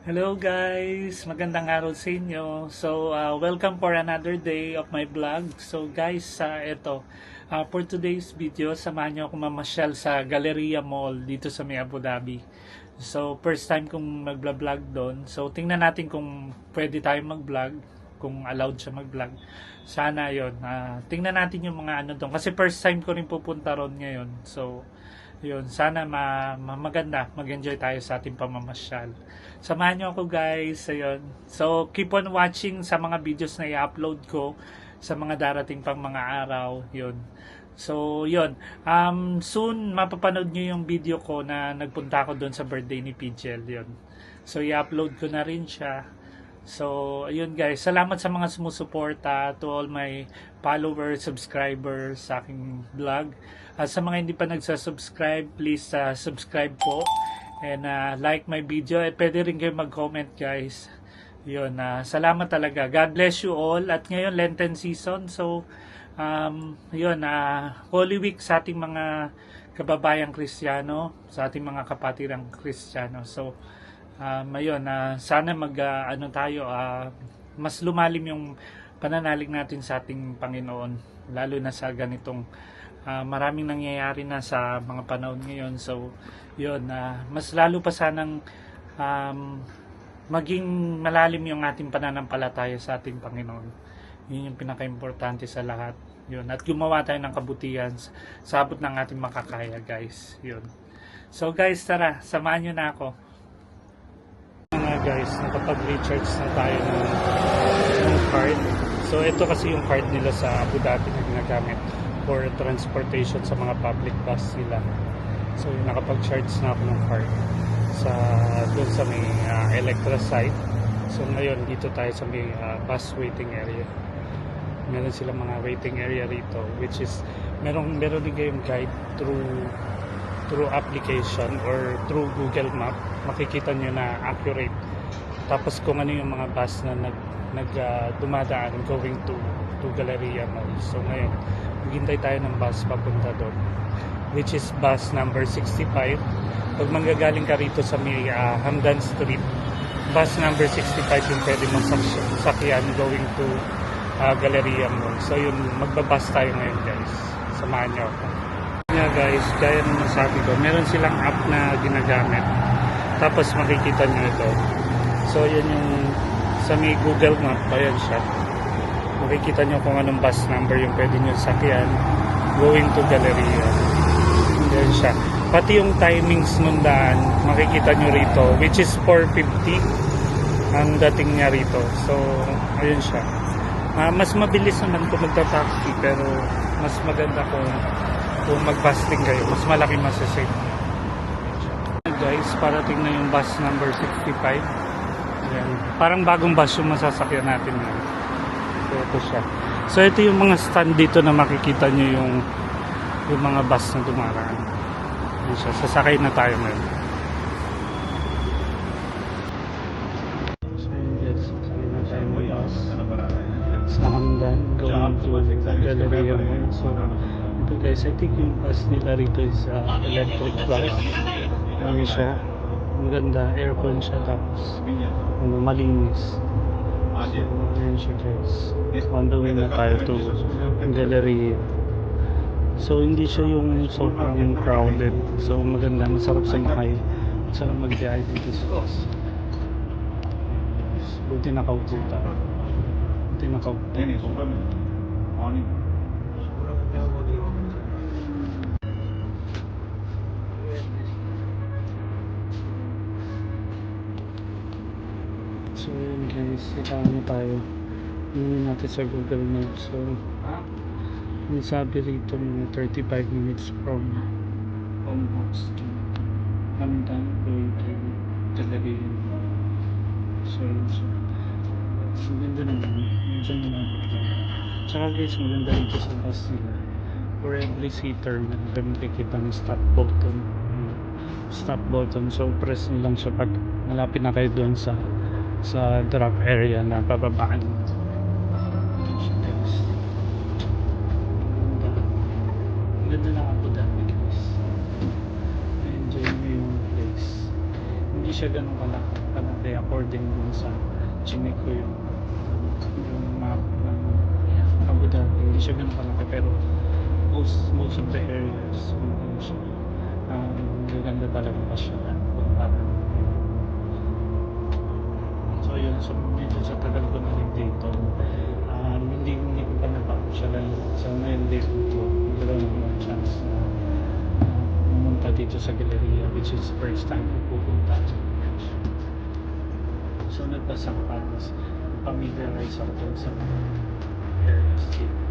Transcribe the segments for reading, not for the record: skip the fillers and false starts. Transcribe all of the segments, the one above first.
Hello guys! Magandang araw sa inyo. Welcome for another day of my vlog. So guys, for today's video, samahan niyo ako mamasyal sa Galleria Mall dito sa may Abu Dhabi. So first time kong mag-vlog doon. So tingnan natin kung pwede tayong mag-vlog, kung allowed siya mag-vlog. Sana yon. Tingnan natin yung mga ano doon. Kasi first time ko rin pupunta ron ngayon. So yun, sana maganda, mag-enjoy tayo sa ating pamamasyal. Samahan nyo ako guys, ayun. So, keep on watching sa mga videos na i-upload ko sa mga darating pang mga araw, yun. So, yun. Soon, mapapanood nyo yung video ko na nagpunta ako doon sa birthday ni Pidgel, yun. So, i-upload ko na rin siya. So, ayun guys, salamat sa mga sumusuporta, to all my followers, subscribers sa aking vlog. Sa mga hindi pa nagsasubscribe, please subscribe po and like my video. Pwede rin kayo mag-comment guys. Yun, salamat talaga. God bless you all. At ngayon, Lenten season. So, yun, Holy Week sa ating mga kababayang Kristiyano, sa ating mga kapatirang Kristiyano. So, ayun, sana mas lumalim yung pananalig natin sa ating Panginoon, lalo na sa ganitong maraming nangyayari na sa mga panahon ngayon. So yun, mas lalo pa sanang maging malalim yung ating pananampalataya sa ating Panginoon. Yun yung pinaka-importante sa lahat. Yun, at gumawa tayo ng kabutihan sa abot ng ating makakaya guys. Yun. So guys, tara, samahan nyo na ako. Guys, nakapag-recharge na tayo ng card. So ito kasi yung card nila sa Abu Dhabi na ginagamit for transportation sa mga public bus nila. So nakapag-charge na ako ng card doon sa may Electra site. So ngayon dito tayo sa may bus waiting area. Meron silang mga waiting area rito, which is meron din kayong guide through application or through Google Map. Makikita nyo na accurate. Tapos kung ano yung mga bus na dumadaan going to Galleria Mall. So ngayon, maghintay tayo ng bus papunta doon, which is bus number 65. Pag manggagaling ka rito sa may Hamdan Street, bus number 65 yung pwede mong sakyan going to Galleria Mall. So yun, magbabus tayo ngayon guys. Samahan nyo ako. Guys, gaya ng nasabi ko, meron silang app na ginagamit. Tapos makikita nyo ito. So yun yung sa may Google Map, ayan siya. Makikita nyo kung anong bus number yung pwede nyo sakyan going to Galleria. Ayan siya. Pati yung timings nung daan, makikita nyo rito, which is 4:50 ang dating niya rito. So ayun siya. Mas mabilis naman kung magta-taxi, pero mas maganda kung mag-bus din kayo, mas malaki masasave. Guys, parating na yung bus number 65. Ayan. Parang bagong bus yung masasakyan natin ngayon. So ito siya. So ito yung mga stand dito na makikita nyo yung mga bus na dumaraan. Ayan siya. Sasakay na tayo ngayon. So yes, sasakay na tayo ng bus sa Hamdan going to Galleria Mall. So ito guys, I think yung bus nila rito is electric bus. Ano siya, maganda, aircon siya, tapos malinis. So ayan siya guys, on the way na tayo to Galleria. So hindi siya yung sobrang crowded, so maganda, masarap sumakay, masarap mag-drive dito sa bus. Buti nakaupo tayo. So yun guys, ikaw na tayo. Tingnan natin sa Google Maps. So yung sabi rito mga 35 minutes from house to Hamdan going to Galleria. So yun siya. Maganda naman. Medyo naman. Tsaka guys, maganda rito sa bus nila. For every seater, meron kayo makikita ng stop button. So press nyo lang siya pag malapit na kayo doon sa drop area na bababaan. Ganda na Abu Dhabi guys. I-enjoy mo yung place. Hindi siya ganun kalaki. malaki according dun sa chinek ko yung map ng Abu Dhabi. Hindi siya ganun kalaki pero most of the areas ano siya, gaganda talaga pa siya kung parang. So yun, so medyo sa tagal ko na rin dito, hindi ko pa napapasyalan. So ngayon din ko nagkaroon ng mga chance na pumunta dito sa Galleria, which is first time ko pupunta. So nagpasang panos, familiarize ako dun sa mga areas dito.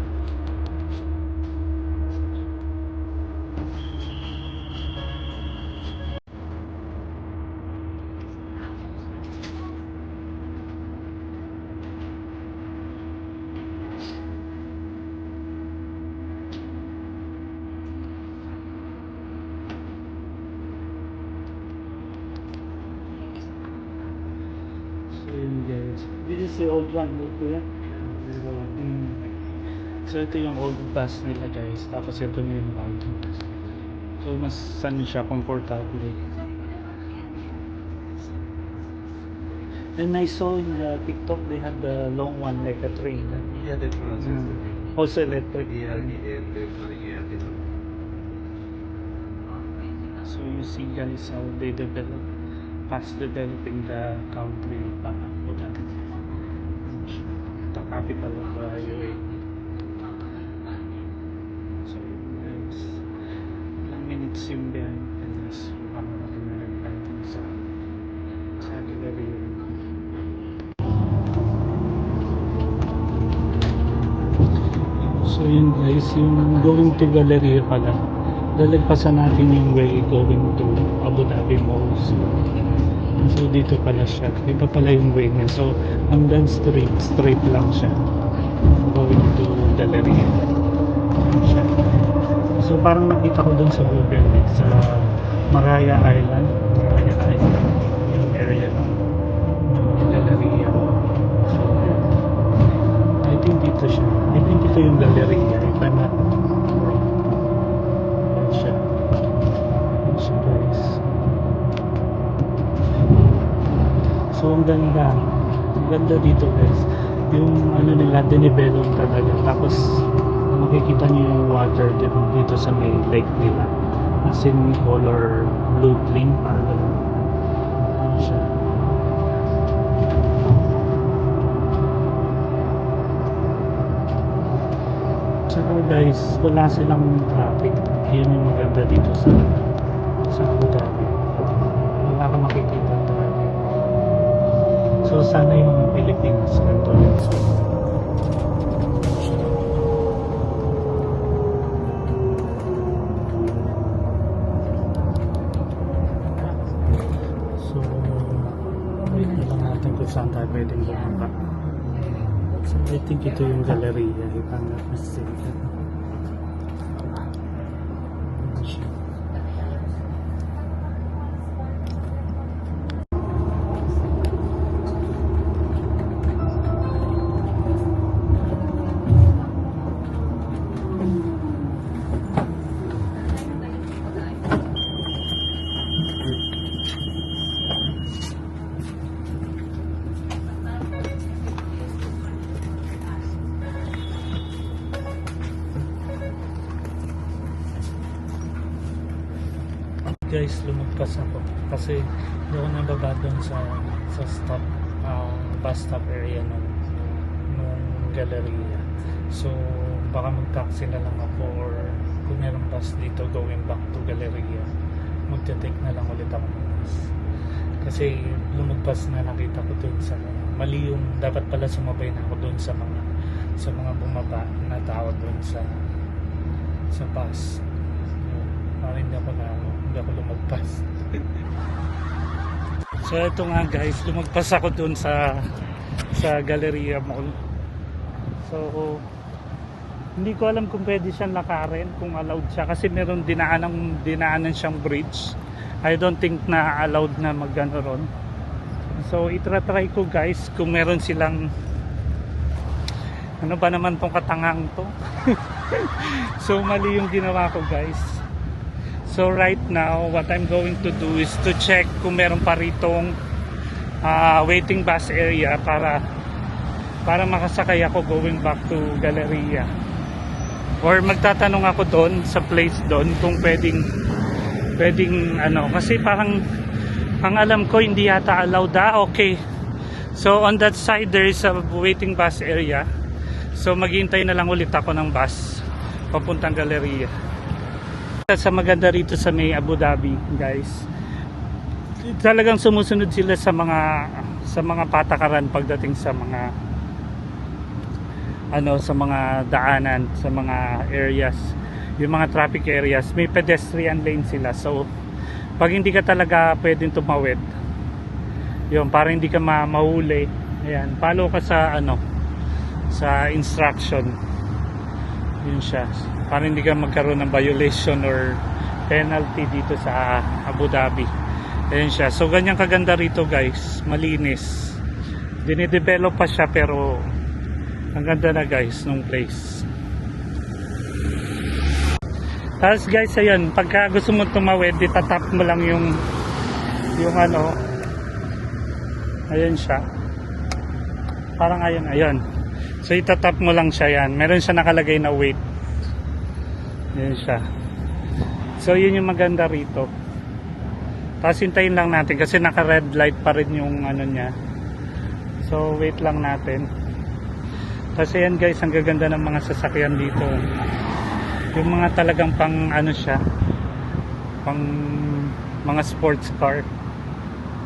So yun guys, this is the old one, kuya. So ito yung old bus nila guys, tapos ito na yung bago. So mas saan siya comfortable. And I saw in the TikTok they have the long one like a train. Yeah, that was Also electric. yeah. So you see guys how they develop, fast developing the country pa. The capital of UAE. So guys, ilang minutes yung biyahe Pinas para makapag natin sa Galleria. So yun guys, yung going to Galleria pala, lalagpasan natin yung way going to Abu Dhabi Malls. So dito pala siya, iba pala yung way niya. So hanggang straight lang siya going to Galleria. Siya. So parang nakita ko dun sa Google sa Maraya Island yung area ng Galleria. So I think dito siya, I think ito yung Galleria if I'm not wrong. Yan siya guys. So ang ganda dito guys, yung ano nila dinevelop talaga, tapos makikita niyo yung water dito sa may lake nila, as in color blue green parang gano'n. Ano siya. Saka guys, wala silang traffic. Yun yung maganda dito sa Abu Dhabi, wala kang makikita traffic. So sana yung Philippines ganito rin. So wait na lang natin kung saan tayo pwedeng bumaba. So I think ito yung Galleria if I'm not mistaken. Guys, lumagpas ako kasi hindi ako nababa doon sa stop, bus stop area nung Galleria. So baka mag-taxi na lang ako, or kung merong bus dito going back to Galleria, magte-take na lang ulit ako ng bus. Kasi lumagpas na, nakita ko doon sa mali yung, dapat pala sumabay na ako doon sa mga bumaba na tao doon sa bus. Parang hindi ako lumagpas. So ito nga guys, lumagpas ako dun sa Galleria Mall. So hindi ko alam kung pwede siyang lakarin, kung allowed siya, kasi meron dinaanan siyang bridge. I don't think na allowed na magano ron. So itratry ko guys kung meron silang, ano ba naman tong katangang to. So mali yung ginawa ko guys. So right now, what I'm going to do is to check kung meron pa ritong waiting bus area para makasakay ako going back to Galleria. Or magtatanong ako doon sa place doon kung pwedeng kasi parang ang alam ko hindi yata allowed. Okay. So on that side there is a waiting bus area. So maghihintay na lang ulit ako ng bus papuntang Galleria. Sa maganda rito sa may Abu Dhabi, guys, talagang sumusunod sila sa mga patakaran pagdating sa mga sa mga daanan, sa mga areas, yung mga traffic areas, may pedestrian lane sila. So pag hindi ka talaga pwedeng tumawid, yun, para hindi ka mahuli, ayan, follow ka sa sa instruction, yun siya, para hindi ka magkaroon ng violation or penalty dito sa Abu Dhabi. Ayan siya. So ganyan kaganda rito, guys, malinis, dinidevelop pa siya, pero ang ganda na, guys, nung place. Tapos, guys, ayan, pagka gusto mo tumawid, itatap mo lang yung ayan siya, parang ayan. So itatap mo lang siya, yan, meron siya nakalagay na wait, ayan siya. So yun yung maganda rito. Tapos hintayin lang natin kasi naka red light pa rin yung niya. So wait lang natin. Kasi yan, guys, ang gaganda ng mga sasakyan dito, yung mga talagang pang siya, pang mga sports car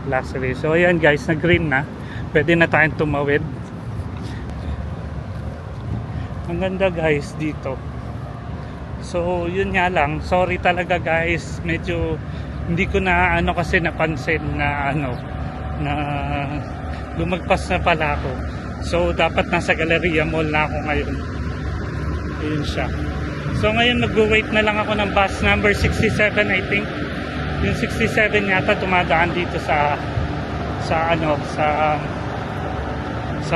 luxury. So ayan, guys, na green na, pwede na tayong tumawid. Ang ganda, guys, dito. So yun nga lang, sorry talaga, guys, medyo hindi ko na kasi napansin na na lumagpas na pala ako. So dapat nasa Galleria Mall na ako ngayon. Ayun siya. So ngayon mag-wait na lang ako ng bus number 67, I think. Yung 67 yata tumadaan dito sa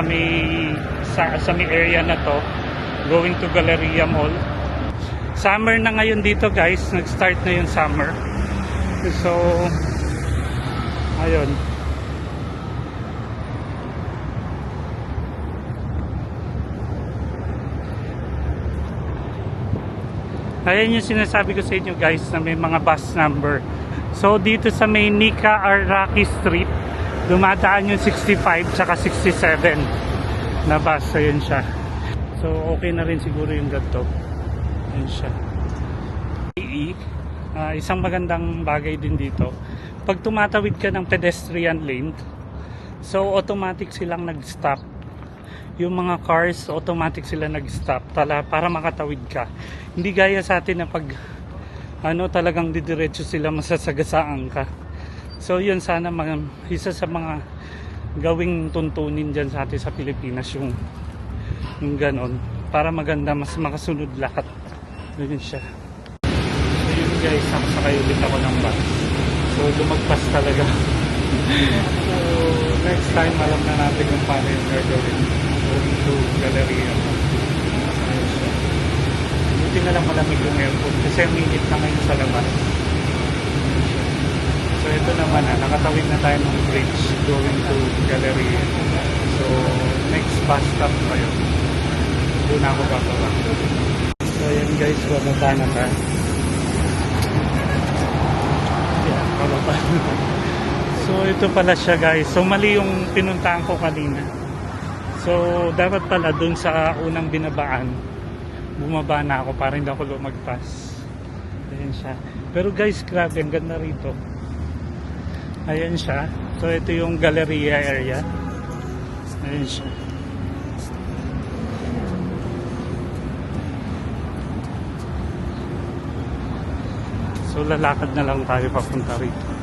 may area na to, going to Galleria Mall. Summer na ngayon dito, guys, nag-start na yung summer. So ayun. Ayan yung sinasabi ko sa inyo, guys, na may mga bus number. So dito sa may Nika Arraki Street, dumadaan yung 65 tsaka 67 na bus. Ayun siya. So okay na rin siguro yung ganito. Ayun siya. Isang magandang bagay din dito, pag tumatawid ka ng pedestrian lane, so automatic silang nag-stop. Yung mga cars, automatic sila nag-stop para makatawid ka. Hindi gaya sa atin na pag talagang didiretso sila, masasagasaan ka. So yun, sana isa sa mga gawing tuntunin dyan sa atin sa Pilipinas, yung ganon, para maganda, mas makasunod lahat. Yun siya. So yun, guys, sakay ulit ako ng bus. So lumagpas talaga. So next time alam na natin kung paano yung gagawin. Going to Galleria. Ayun siya. Buti na lang malamig yung airport kasi ang init na ngayon sa labas. So ito naman, nakatawid na tayo ng bridge going to Galleria. So next bus stop tayo. Doon ako bababa. So ayan, guys, bababa na tayo. Yeah, bababa. So ito pala siya, guys. So mali yung pinuntahan ko kanina. So dapat pala dun sa unang binabaan, bumaba na ako para hindi ako lumagpas. Ayan siya. Pero, guys, grabe, ang ganda rito. Ayan siya. So ito yung Galleria area. Ayan siya. So lalakad na lang tayo papunta rito.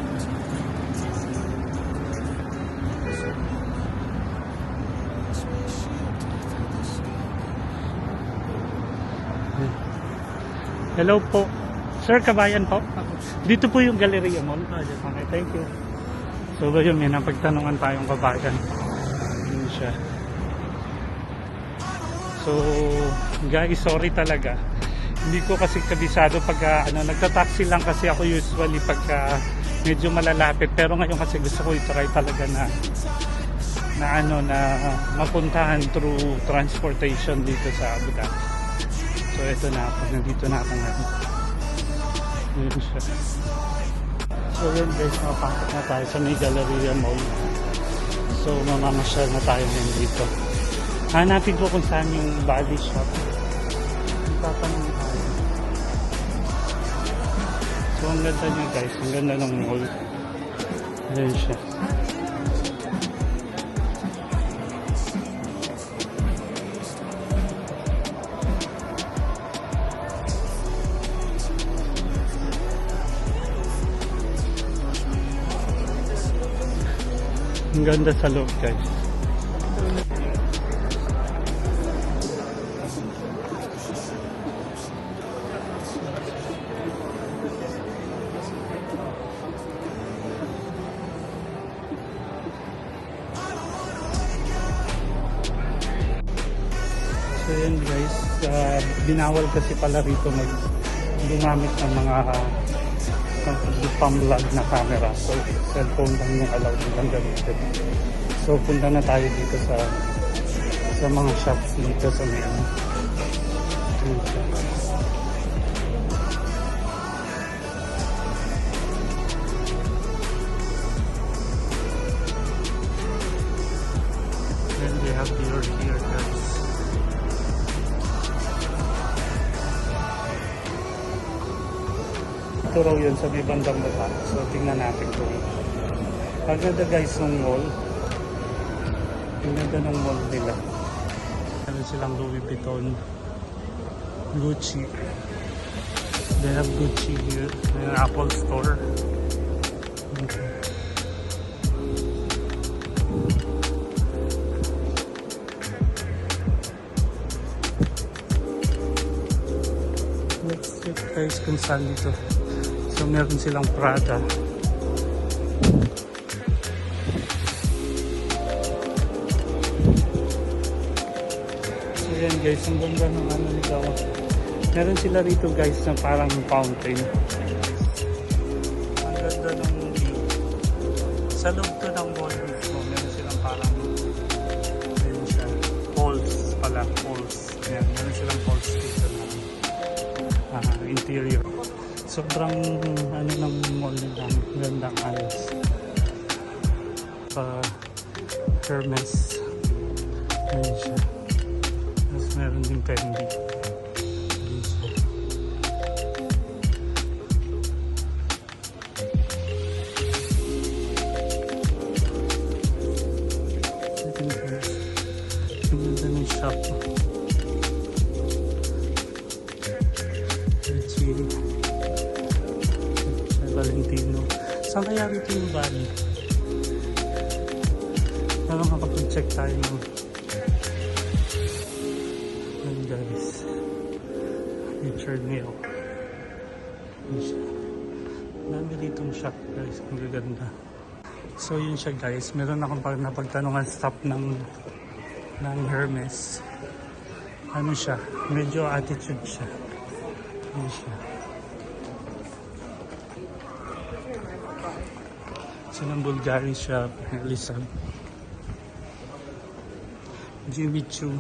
Hello po. Sir, kabayan po. Dito po yung Galleria Mall. Okay, thank you. So yun, may napagtanungan tayong kabayan. Yun siya. So guys, sorry talaga. Hindi ko kasi kabisado pagka nagta-taxi lang kasi ako usually pagka medyo malalapit. Pero ngayon kasi gusto ko i-try talaga na mapuntahan through transportation dito sa Abu Dhabi. So ito na ako, nandito na ako ngayon. Yun siya. So yun guys, mapasok na tayo sa may Galleria Mall. So mamamasyal na tayo ngayon dito. Hanapin ko kung saan yung Bali shop. Itatanong tayo. So ang ganda niya guys, ang ganda ng mall. Ayan siya. Ang ganda sa loob guys. So yan guys, binawal kasi pala rito gumamit ng mga pang-vlog na camera. So cellphone lang yung allowed nilang gamitin. So punta na tayo dito sa mga shops dito sa may Then they have beer here guys. Ito raw yun sa may bandang baba. So tingnan natin kung ang ganda guys ng mall. Ang ganda ng mall nila. Meron silang Louis Vuitton, Gucci. They have Gucci here. May Apple Store. Okay. Let's check guys kung saan dito. So meron silang Prada. So yan guys, ang ganda ng ano nito. Meron sila rito guys na parang fountain. Ang ganda ng view. Sa loob to ng mall mismo, meron silang parang falls pala, falls. Yan, meron silang falls dito na interior. Sobrang ano ng mall nila, gandang ayos. Hermes. Ayan siya. Tapos meron din Fendi. Ayan siya. Ayan guys. Ang ganda ng shop. Chill. Valentino. Saan kaya rito yung Bali? Pero makapag-check tayo ng yun guys. Richard Mille. Dami ditong shop guys. Ang gaganda. So yun siya guys. Meron akong napagtanungan stop ng Hermes. Ano siya? Medyo attitude siya. Yun siya. So ng Bulgari shop, Elisab, Jimmy Choo.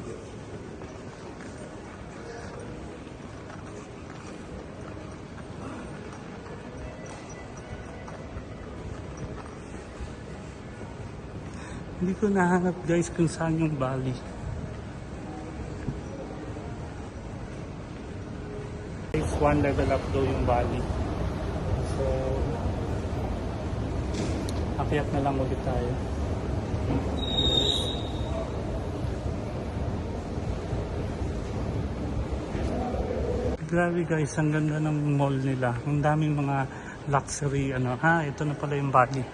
Hindi ko nahanap guys kung saan yung Bali. Guys, one level up daw yung Bali. So akyat na lang ulit tayo. Grabe guys, ang ganda ng mall nila. Ang daming mga luxury ano. Ito na pala yung Bali.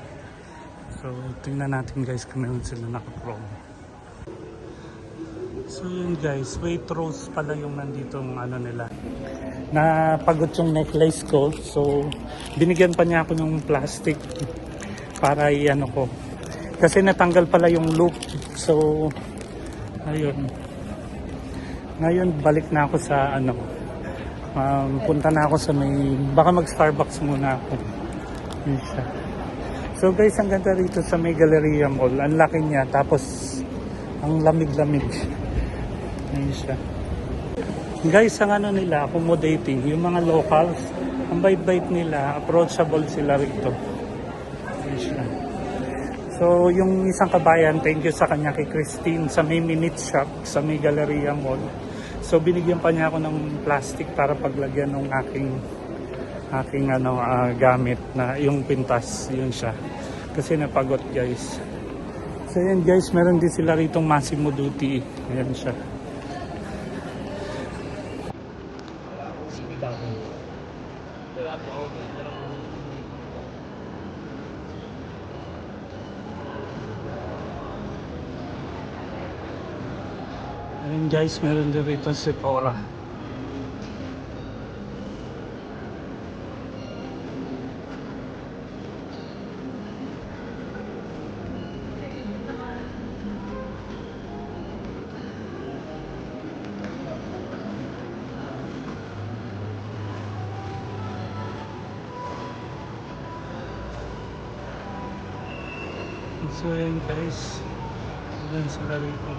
So tingnan natin guys kung meron sila naka-promo. So yun guys, Waitrose pala yung nandito ano nila. Napagod yung necklace ko. So binigyan pa niya ako ng plastic para i-ano ko. Kasi natanggal pala yung loop. So, ayun. Ngayon, balik na ako sa ano. Punta na ako sa may, baka mag-Starbucks muna ako. Yun siya. So guys, ang ganda rito sa may Galleria Mall. Ang laki niya, tapos ang lamig-lamig. Ayun siya. Guys, ang ano nila, accommodating. Yung mga locals, ang bait-bait nila, approachable sila rito. Ayun siya. So, yung isang kabayan, thank you sa kanya kay Christine sa may minute shop sa may Galleria Mall. So, binigyan pa niya ako ng plastic para paglagyan ng aking gamit na yung pintas, yun siya. Kasi napagod guys. So, yan guys, meron din sila rito Massimo Dutti. Ayan siya. Ayan guys, meron din rito Sephora. So ayan guys, ayan sila rito.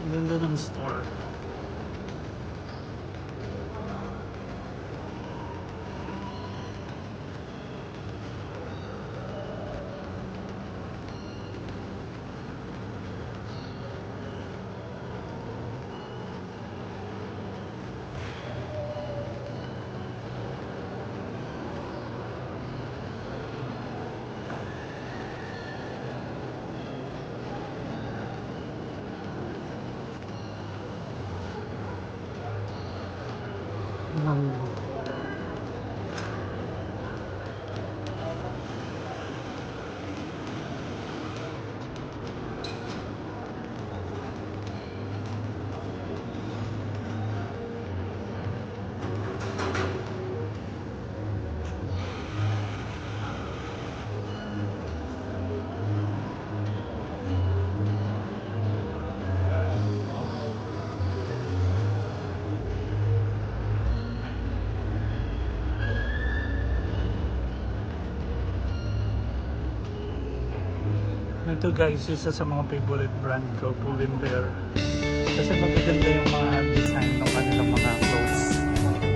Ganda ng store. Ito guys, isa sa mga favorite brand ko, Pull&Bear. Kasi magaganda yung mga design ng kanilang mga clothes.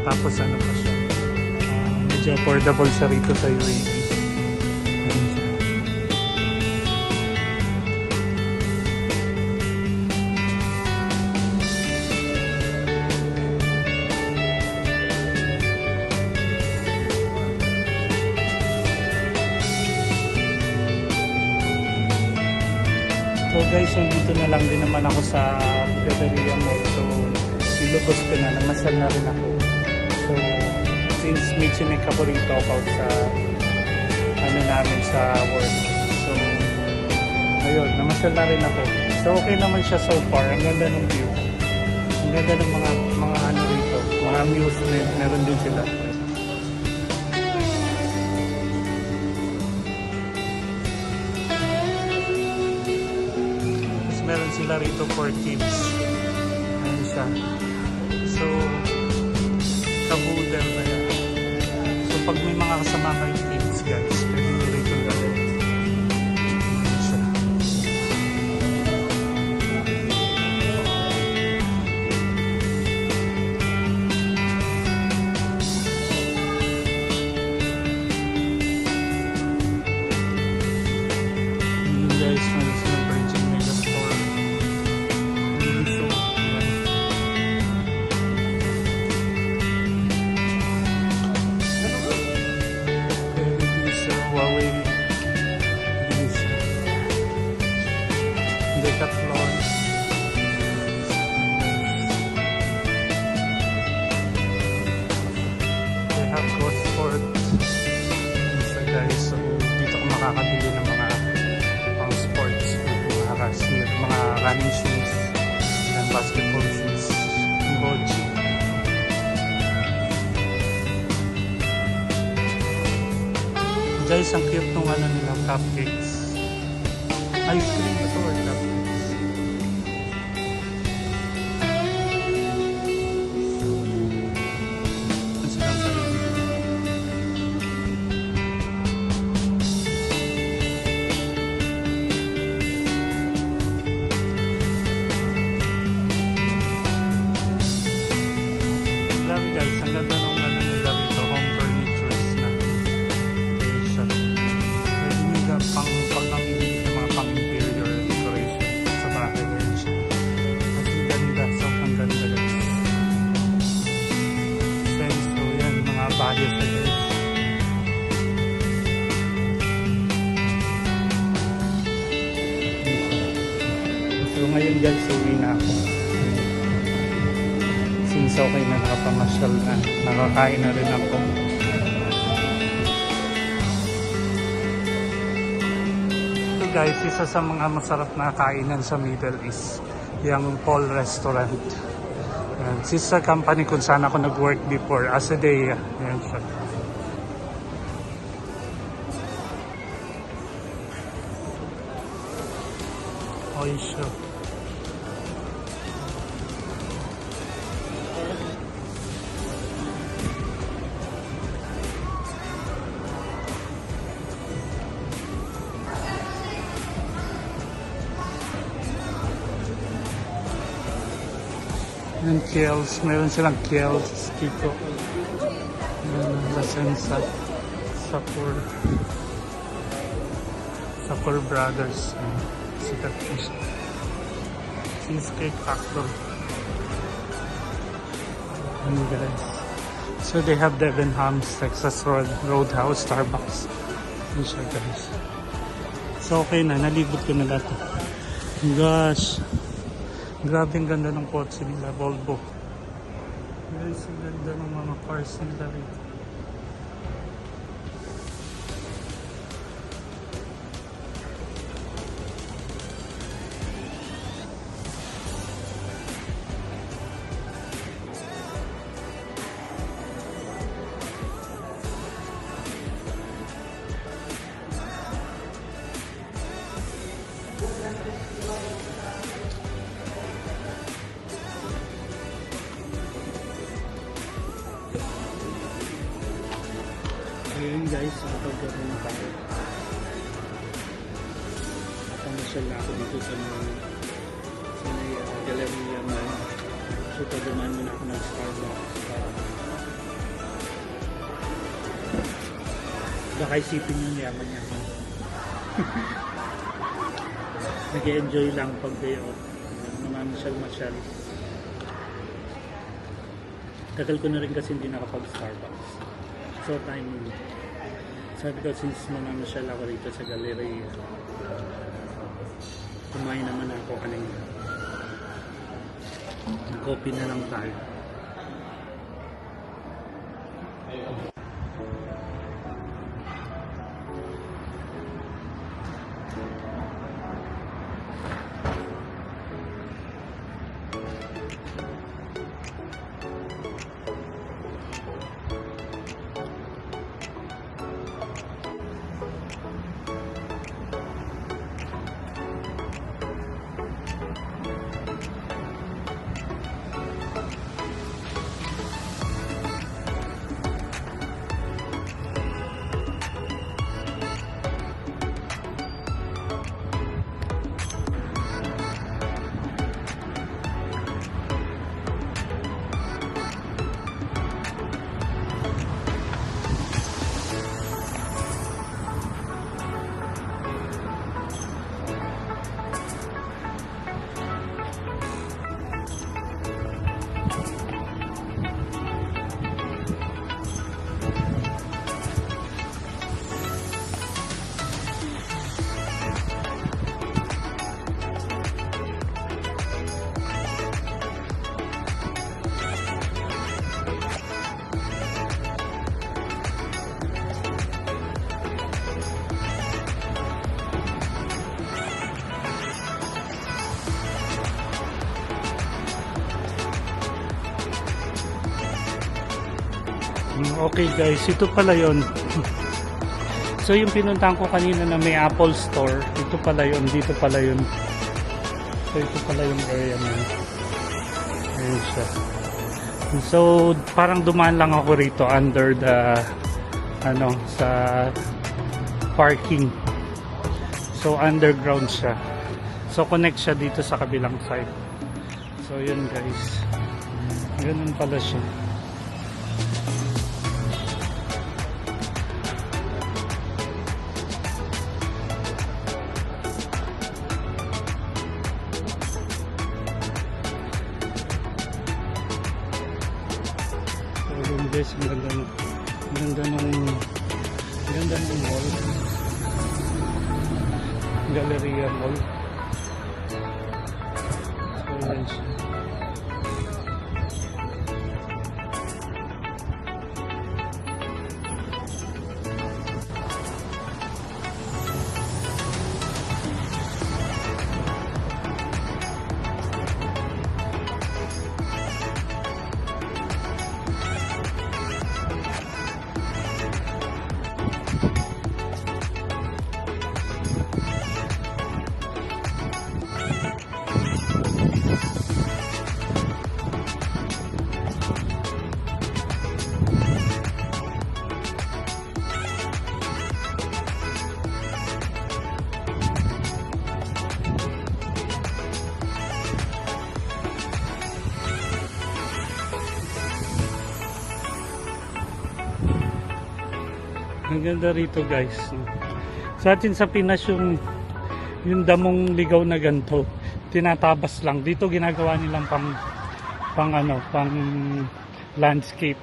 Tapos ano pa siya, medyo affordable siya rito sa UAE. Ayun siya. So guys, nandito na lang din naman ako sa Galleria Mall. So, nilubos ko na, namasal na rin ako. So, since may chinek ako rito about sa namin sa work. So, ayun, namasal na rin ako. So, okay naman siya so far. Ang ganda ng view. Ang ganda ng mga ano rito. Mga amusement, meron din sila. Meron sila rito for kids. Ayun siya. So, kabudel na yan. So, pag may mga kasama kayo kids guys, pwede nyo rito gawin. Ayun siya. Ayun guys, meron silang Virgin Mega Store. Very decent. basketball shoes. Goji. Guys, ang cute nung ano nila, cupcakes. Ice cream ba ito or cupcakes? Ang silang sarili. Grabe guys, ang ganda nung ano nila rito, home furnitures na. Decoration. Pwede nila pang namimili ng mga pang-interior decoration sa bahay rin siya. Mas ang ganda, sobrang ganda guys. So yan, mga bagay sa guys. So ngayon guys, uwi na ako. Since okay na nakapamasyal na, nakakain na rin ako. Ito guys, isa sa mga masarap na kainan sa Middle East, yung Paul Restaurant. Yan, sister company kung saan ako nag-work before, Asadea. Yan siya. Oisho. Yung Kiehl's, meron silang Kiehl's, Kiko. Lasensa, Sapur Brothers. Sikat po siya. Cheesecake Factory. And guys, so they have Debenhams, Texas Roadhouse, Starbucks. Yun siya guys. So okay na, nalibot ko na lahat. Gosh. Grabe ang ganda ng kotse nila, Volvo. Guys, ang ganda ng mga cars nila rito. Ngayon guys, nakapagkaroon na tayo. Nakamasyal na ako dito sa may Galleria Mall. So pagdaman muna ako ng Starbucks para baka isipin yung yaman-yaman. Nag-enjoy lang pag day off. Namamasyal-masyal. Tagal ko na rin kasi hindi nakapag-Starbucks. So timing. Sabi ko since mamamasyal ako rito sa Galleria, kumain naman ako kanina. Coffee na lang tayo. Okay guys, ito pala yon. So yung pinuntahan ko kanina na may Apple Store, ito pala yon, dito pala yun. So ito pala yung area na yun. Ayan siya. So parang dumaan lang ako rito under the sa parking. So underground siya. So connect siya dito sa kabilang side. So yun guys. Ganun pala siya. So yun guys, ang ganda ng mall. Galleria Mall. So yun siya. Ang ganda rito guys. Sa atin sa Pinas yung damong ligaw na ganito, tinatabas lang. Dito ginagawa nilang pang landscape.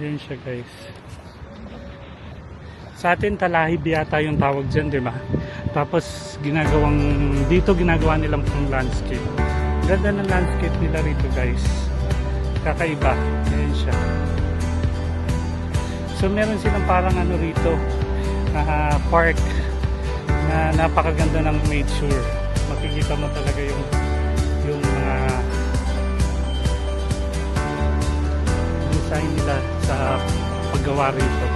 Ayan siya guys. Sa atin talahib yata yung tawag dyan, di ba? Tapos dito ginagawa nilang pang landscape. Ganda ng landscape nila rito guys. Kakaiba. Ayan siya. So meron silang parang rito, park na napakaganda ng nature. Makikita mo talaga yung design nila sa paggawa rito.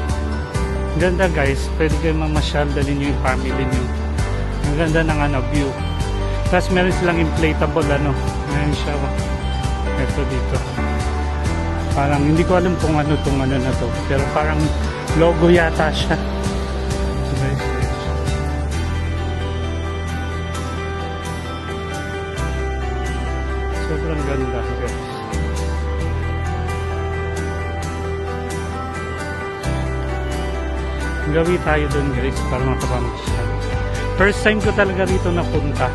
Ang ganda guys, pwede kayo mamasyal, dalhin nyo yung family nyo. Ang ganda ng view. Tapos meron silang inflatable ngayon siya. Ito dito. Parang hindi ko alam kung ano na to, pero parang logo yata siya. Sobrang ganda guys. Gawi tayo dun guys para makapamasyal. First time ko talaga rito napunta.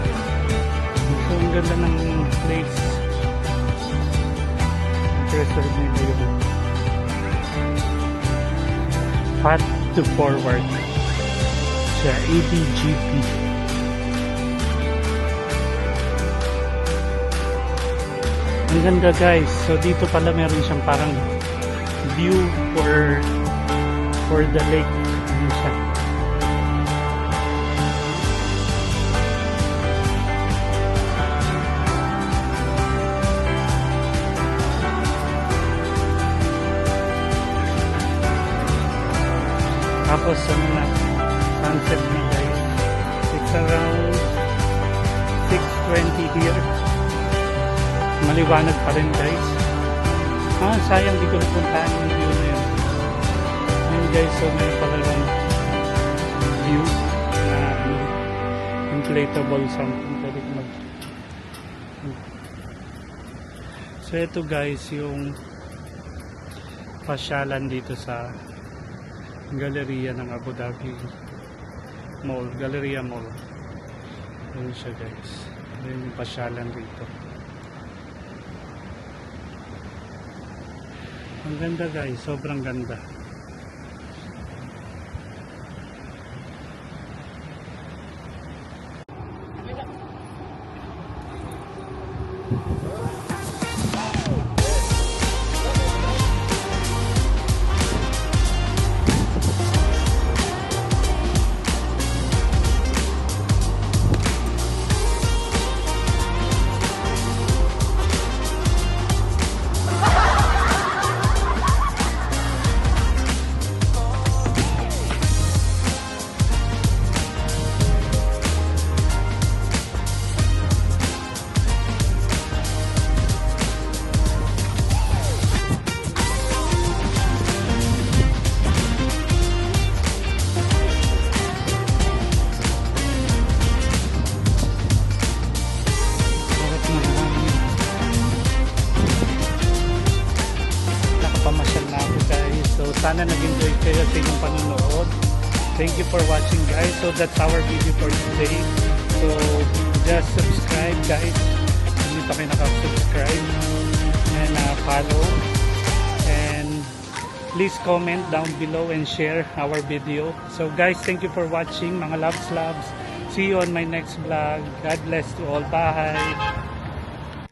So ang ganda ng place. Reserve nila yung path to forward sa ABGP. Ang ganda guys. So dito pala meron siyang parang view for the lake. Ano siya? Tapos sunset na guys. It's around 6:20 here. Maliwanag pa rin guys. Sayang di ko napuntahan yung view na yun. Yun guys, so meron pala lang view na inflatable something. So ito guys, yung pasyalan dito sa Galleria ng Abu Dhabi Mall, Galleria Mall. Ayun siya guys. Ayun yung pasyalan dito. Ang ganda guys, sobrang ganda. sana nag-enjoy kayo sa inyong panonood. Thank you for watching, guys. So that's our video for today. So just subscribe, guys. Kung hindi pa kayo nakasubscribe, and follow, and please comment down below and share our video. So guys, thank you for watching, mga loves. See you on my next vlog. God bless to all. Bye.